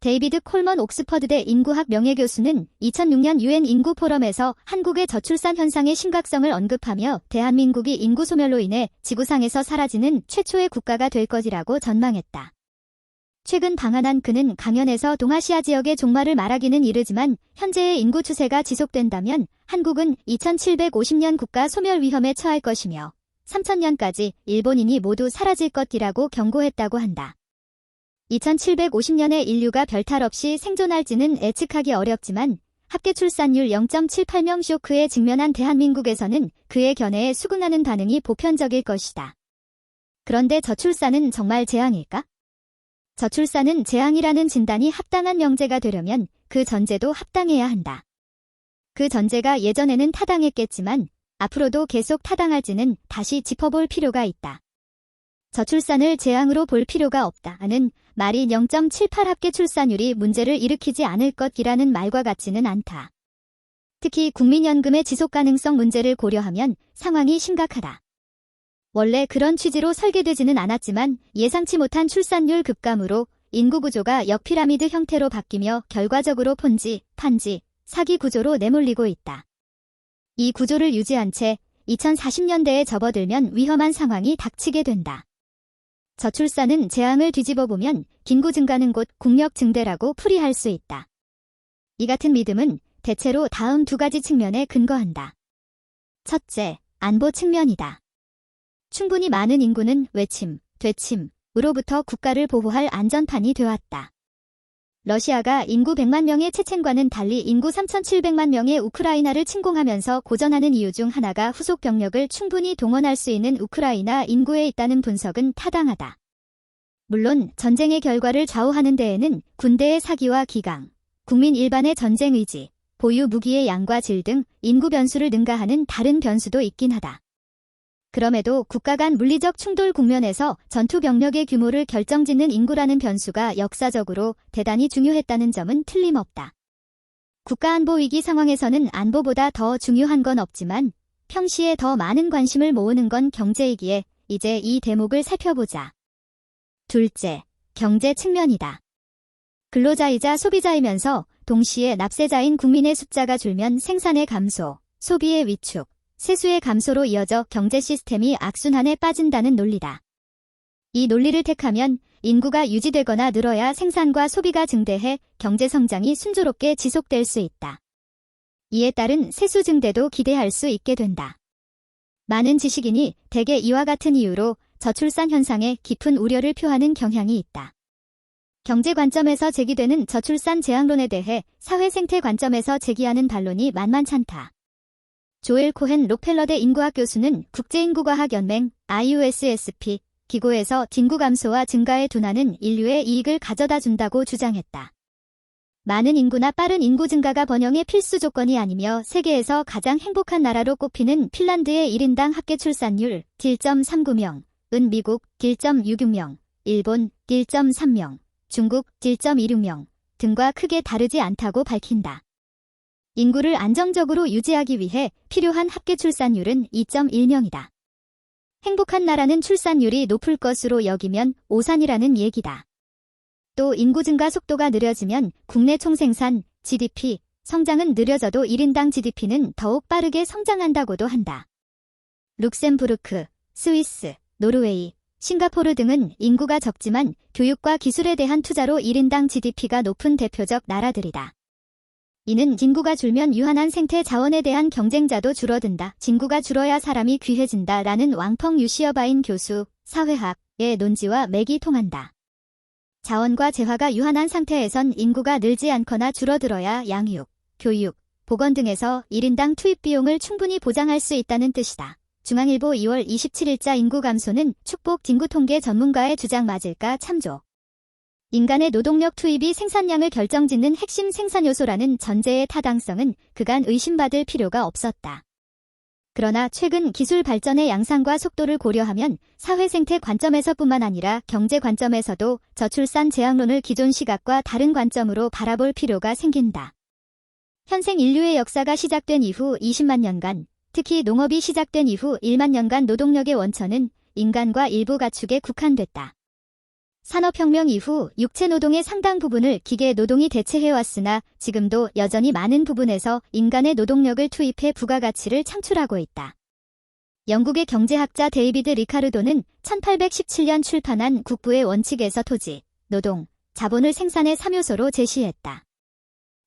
데이비드 콜먼 옥스퍼드대 인구학 명예교수는 2006년 UN 인구 포럼에서 한국의 저출산 현상의 심각성을 언급하며 대한민국이 인구 소멸로 인해 지구상에서 사라지는 최초의 국가가 될 것이라고 전망했다. 최근 방한한 그는 강연에서 동아시아 지역의 종말을 말하기는 이르지만 현재의 인구 추세가 지속된다면 한국은 2750년 국가 소멸 위험에 처할 것이며 3000년까지 일본인이 모두 사라질 것이라고 경고했다고 한다. 2750년에 인류가 별탈 없이 생존할지는 예측하기 어렵지만 합계 출산율 0.78명 쇼크에 직면한 대한민국에서는 그의 견해에 수긍하는 반응이 보편적일 것이다. 그런데 저출산은 정말 재앙일까? 저출산은 재앙이라는 진단이 합당한 명제가 되려면 그 전제도 합당해야 한다. 그 전제가 예전에는 타당했겠지만 앞으로도 계속 타당할지는 다시 짚어볼 필요가 있다. 저출산을 재앙으로 볼 필요가 없다는 말이 0.78 합계 출산율이 문제를 일으키지 않을 것이라는 말과 같지는 않다. 특히 국민연금의 지속가능성 문제를 고려하면 상황이 심각하다. 원래 그런 취지로 설계되지는 않았지만 예상치 못한 출산율 급감으로 인구구조가 역피라미드 형태로 바뀌며 결과적으로 폰지, 판지, 사기 구조로 내몰리고 있다. 이 구조를 유지한 채 2040년대에 접어들면 위험한 상황이 닥치게 된다. 저출산은 재앙을 뒤집어 보면 인구 증가는 곧 국력 증대라고 풀이할 수 있다. 이 같은 믿음은 대체로 다음 두 가지 측면에 근거한다. 첫째, 안보 측면이다. 충분히 많은 인구는 외침, 되침으로부터 국가를 보호할 안전판이 되었다. 러시아가 인구 100만 명의 체첸과는 달리 인구 3,700만 명의 우크라이나를 침공하면서 고전하는 이유 중 하나가 후속 병력을 충분히 동원할 수 있는 우크라이나 인구에 있다는 분석은 타당하다. 물론 전쟁의 결과를 좌우하는 데에는 군대의 사기와 기강, 국민 일반의 전쟁 의지, 보유 무기의 양과 질 등 인구 변수를 능가하는 다른 변수도 있긴 하다. 그럼에도 국가 간 물리적 충돌 국면에서 전투 병력의 규모를 결정짓는 인구라는 변수가 역사적으로 대단히 중요했다는 점은 틀림없다. 국가안보 위기 상황에서는 안보보다 더 중요한 건 없지만 평시에 더 많은 관심을 모으는 건 경제이기에 이제 이 대목을 살펴보자. 둘째, 경제 측면이다. 근로자이자 소비자이면서 동시에 납세자인 국민의 숫자가 줄면 생산의 감소, 소비의 위축, 세수의 감소로 이어져 경제 시스템이 악순환에 빠진다는 논리다. 이 논리를 택하면 인구가 유지되거나 늘어야 생산과 소비가 증대해 경제 성장이 순조롭게 지속될 수 있다. 이에 따른 세수 증대도 기대할 수 있게 된다. 많은 지식인이 대개 이와 같은 이유로 저출산 현상에 깊은 우려를 표하는 경향이 있다. 경제 관점에서 제기되는 저출산 재앙론에 대해 사회 생태 관점에서 제기하는 반론이 만만찮다. 조엘 코헨 록펠러대 인구학 교수는 국제인구과학연맹 IUSSP 기구에서 인구 감소와 증가의 둔화는 인류의 이익을 가져다 준다고 주장했다. 많은 인구나 빠른 인구 증가가 번영의 필수 조건이 아니며 세계에서 가장 행복한 나라로 꼽히는 핀란드의 1인당 합계 출산율 1.39명,은 미국 1.66명, 일본 1.3명, 중국 1.26명 등과 크게 다르지 않다고 밝힌다. 인구를 안정적으로 유지하기 위해 필요한 합계 출산율은 2.1명이다. 행복한 나라는 출산율이 높을 것으로 여기면 오산이라는 얘기다. 또 인구 증가 속도가 느려지면 국내 총생산, GDP, 성장은 느려져도 1인당 GDP는 더욱 빠르게 성장한다고도 한다. 룩셈부르크, 스위스, 노르웨이, 싱가포르 등은 인구가 적지만 교육과 기술에 대한 투자로 1인당 GDP가 높은 대표적 나라들이다. 이는 인구가 줄면 유한한 생태 자원에 대한 경쟁자도 줄어든다. 인구가 줄어야 사람이 귀해진다. 라는 왕펑 유시어바인 교수, 사회학의 논지와 맥이 통한다. 자원과 재화가 유한한 상태에선 인구가 늘지 않거나 줄어들어야 양육, 교육, 보건 등에서 1인당 투입 비용을 충분히 보장할 수 있다는 뜻이다. 중앙일보 2월 27일자 인구 감소는 축복 인구 통계 전문가의 주장 맞을까 참조. 인간의 노동력 투입이 생산량을 결정짓는 핵심 생산 요소라는 전제의 타당성은 그간 의심받을 필요가 없었다. 그러나 최근 기술 발전의 양상과 속도를 고려하면 사회 생태 관점에서뿐만 아니라 경제 관점에서도 저출산 재앙론을 기존 시각과 다른 관점으로 바라볼 필요가 생긴다. 현생 인류의 역사가 시작된 이후 20만 년간, 특히 농업이 시작된 이후 1만 년간 노동력의 원천은 인간과 일부 가축에 국한됐다. 산업혁명 이후 육체노동의 상당 부분을 기계노동이 대체해왔으나 지금도 여전히 많은 부분에서 인간의 노동력을 투입해 부가가치를 창출하고 있다. 영국의 경제학자 데이비드 리카르도는 1817년 출판한 국부의 원칙에서 토지, 노동, 자본을 생산의 3요소로 제시했다.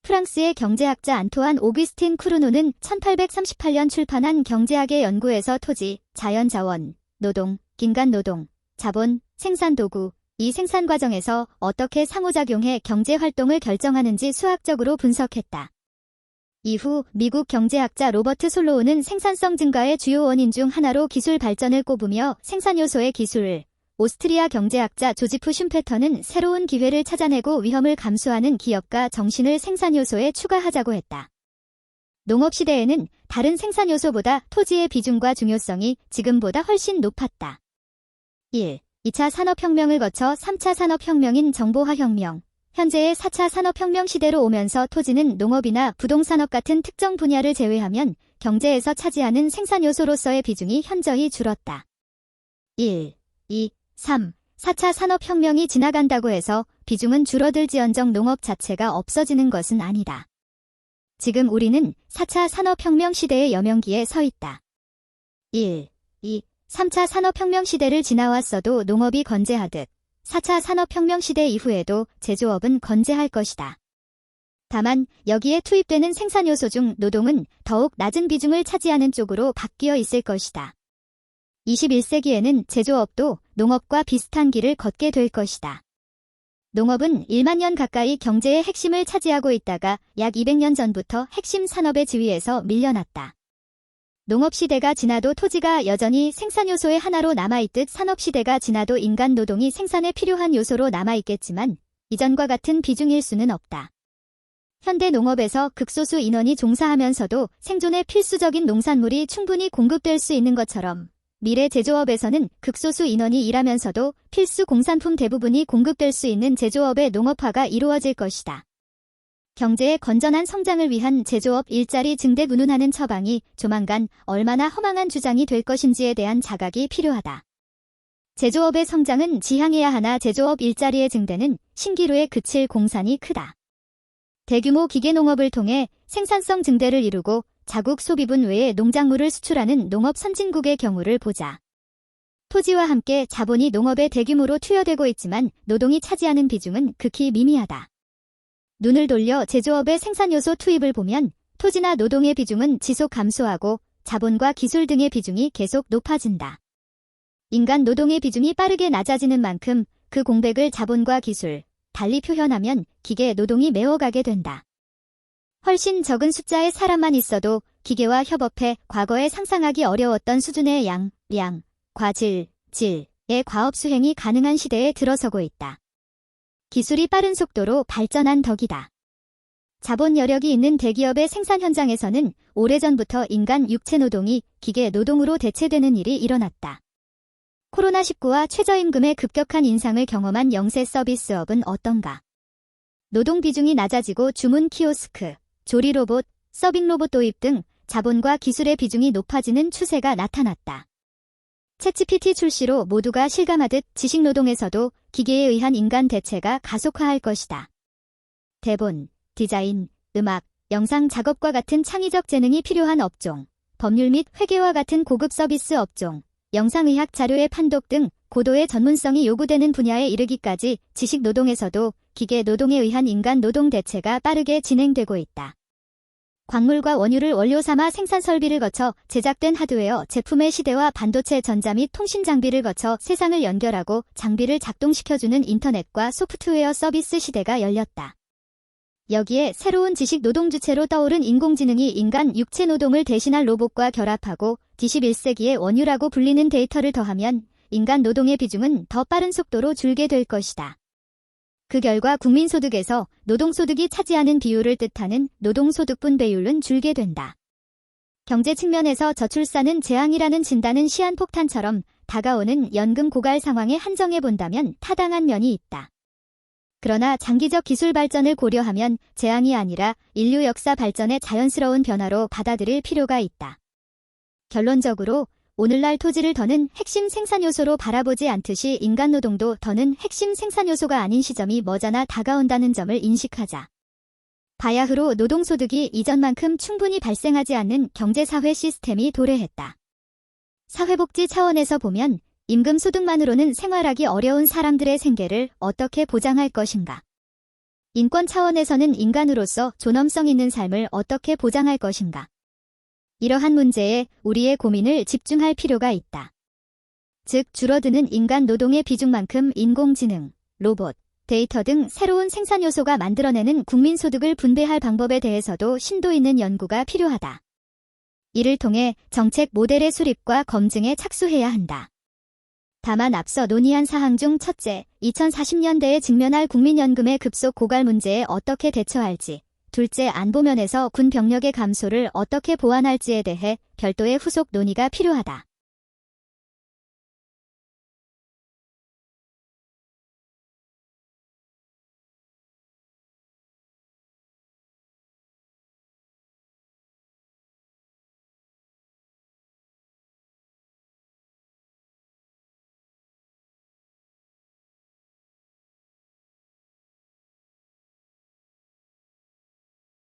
프랑스의 경제학자 안토안 오규스틴 쿠르노는 1838년 출판한 경제학의 연구에서 토지, 자연자원, 노동, 인간노동, 자본, 생산도구, 이 생산 과정에서 어떻게 상호작용해 경제활동을 결정하는지 수학적으로 분석했다. 이후 미국 경제학자 로버트 솔로우는 생산성 증가의 주요 원인 중 하나로 기술 발전을 꼽으며 생산요소의 기술을, 오스트리아 경제학자 조지프 슌페터는 새로운 기회를 찾아내고 위험을 감수하는 기업가 정신을 생산요소에 추가하자고 했다. 농업시대에는 다른 생산요소보다 토지의 비중과 중요성이 지금보다 훨씬 높았다. 1. 2차 산업혁명을 거쳐 3차 산업혁명인 정보화혁명, 현재의 4차 산업혁명 시대로 오면서 토지는 농업이나 부동산업 같은 특정 분야를 제외하면 경제에서 차지하는 생산요소로서의 비중이 현저히 줄었다. 1, 2, 3, 4차 산업혁명이 지나간다고 해서 비중은 줄어들지언정 농업 자체가 없어지는 것은 아니다. 지금 우리는 4차 산업혁명 시대의 여명기에 서 있다. 1, 2, 3차 산업혁명 시대를 지나왔어도 농업이 건재하듯 4차 산업혁명 시대 이후에도 제조업은 건재할 것이다. 다만 여기에 투입되는 생산요소 중 노동은 더욱 낮은 비중을 차지하는 쪽으로 바뀌어 있을 것이다. 21세기에는 제조업도 농업과 비슷한 길을 걷게 될 것이다. 농업은 1만 년 가까이 경제의 핵심을 차지하고 있다가 약 200년 전부터 핵심 산업의 지위에서 밀려났다. 농업시대가 지나도 토지가 여전히 생산요소의 하나로 남아있듯 산업시대가 지나도 인간 노동이 생산에 필요한 요소로 남아있겠지만 이전과 같은 비중일 수는 없다. 현대 농업에서 극소수 인원이 종사하면서도 생존에 필수적인 농산물이 충분히 공급될 수 있는 것처럼 미래 제조업에서는 극소수 인원이 일하면서도 필수 공산품 대부분이 공급될 수 있는 제조업의 농업화가 이루어질 것이다. 경제의 건전한 성장을 위한 제조업 일자리 증대 운운하는 처방이 조만간 얼마나 허망한 주장이 될 것인지에 대한 자각이 필요하다. 제조업의 성장은 지향해야 하나 제조업 일자리의 증대는 신기루에 그칠 공산이 크다. 대규모 기계농업을 통해 생산성 증대를 이루고 자국 소비분 외에 농작물을 수출하는 농업 선진국의 경우를 보자. 토지와 함께 자본이 농업에 대규모로 투여되고 있지만 노동이 차지하는 비중은 극히 미미하다. 눈을 돌려 제조업의 생산요소 투입을 보면 토지나 노동의 비중은 지속 감소하고 자본과 기술 등의 비중이 계속 높아진다. 인간 노동의 비중이 빠르게 낮아지는 만큼 그 공백을 자본과 기술, 달리 표현하면 기계 노동이 메워가게 된다. 훨씬 적은 숫자의 사람만 있어도 기계와 협업해 과거에 상상하기 어려웠던 수준의 양, 과질, 질의 과업 수행이 가능한 시대에 들어서고 있다. 기술이 빠른 속도로 발전한 덕이다. 자본 여력이 있는 대기업의 생산 현장에서는 오래전부터 인간 육체 노동이 기계 노동으로 대체되는 일이 일어났다. 코로나19와 최저임금의 급격한 인상을 경험한 영세 서비스업은 어떤가? 노동 비중이 낮아지고 주문 키오스크, 조리 로봇, 서빙 로봇 도입 등 자본과 기술의 비중이 높아지는 추세가 나타났다. 챗GPT 출시로 모두가 실감하듯 지식노동에서도 기계에 의한 인간 대체가 가속화할 것이다. 대본, 디자인, 음악, 영상 작업과 같은 창의적 재능이 필요한 업종, 법률 및 회계와 같은 고급 서비스 업종, 영상의학 자료의 판독 등 고도의 전문성이 요구되는 분야에 이르기까지 지식노동에서도 기계 노동에 의한 인간 노동 대체가 빠르게 진행되고 있다. 광물과 원유를 원료 삼아 생산 설비를 거쳐 제작된 하드웨어, 제품의 시대와 반도체 전자 및 통신 장비를 거쳐 세상을 연결하고 장비를 작동시켜주는 인터넷과 소프트웨어 서비스 시대가 열렸다. 여기에 새로운 지식 노동 주체로 떠오른 인공지능이 인간 육체 노동을 대신할 로봇과 결합하고 21세기의 원유라고 불리는 데이터를 더하면 인간 노동의 비중은 더 빠른 속도로 줄게 될 것이다. 그 결과 국민소득에서 노동소득이 차지하는 비율을 뜻하는 노동소득분 배율은 줄게 된다. 경제 측면에서 저출산은 재앙이라는 진단은 시한폭탄처럼 다가오는 연금 고갈 상황에 한정해 본다면 타당한 면이 있다. 그러나 장기적 기술 발전을 고려하면 재앙이 아니라 인류 역사 발전의 자연스러운 변화로 받아들일 필요가 있다. 결론적으로 오늘날 토지를 더는 핵심 생산 요소로 바라보지 않듯이 인간 노동도 더는 핵심 생산 요소가 아닌 시점이 머지않아 다가온다는 점을 인식하자. 바야흐로 노동소득이 이전만큼 충분히 발생하지 않는 경제사회 시스템이 도래했다. 사회복지 차원에서 보면 임금 소득만으로는 생활하기 어려운 사람들의 생계를 어떻게 보장할 것인가? 인권 차원에서는 인간으로서 존엄성 있는 삶을 어떻게 보장할 것인가? 이러한 문제에 우리의 고민을 집중할 필요가 있다. 즉, 줄어드는 인간 노동의 비중만큼 인공지능, 로봇, 데이터 등 새로운 생산 요소가 만들어내는 국민소득을 분배할 방법에 대해서도 심도 있는 연구가 필요하다. 이를 통해 정책 모델의 수립과 검증에 착수해야 한다. 다만 앞서 논의한 사항 중 첫째, 2040년대에 직면할 국민연금의 급속 고갈 문제에 어떻게 대처할지, 둘째, 안보 면에서 군 병력의 감소를 어떻게 보완할지에 대해 별도의 후속 논의가 필요하다.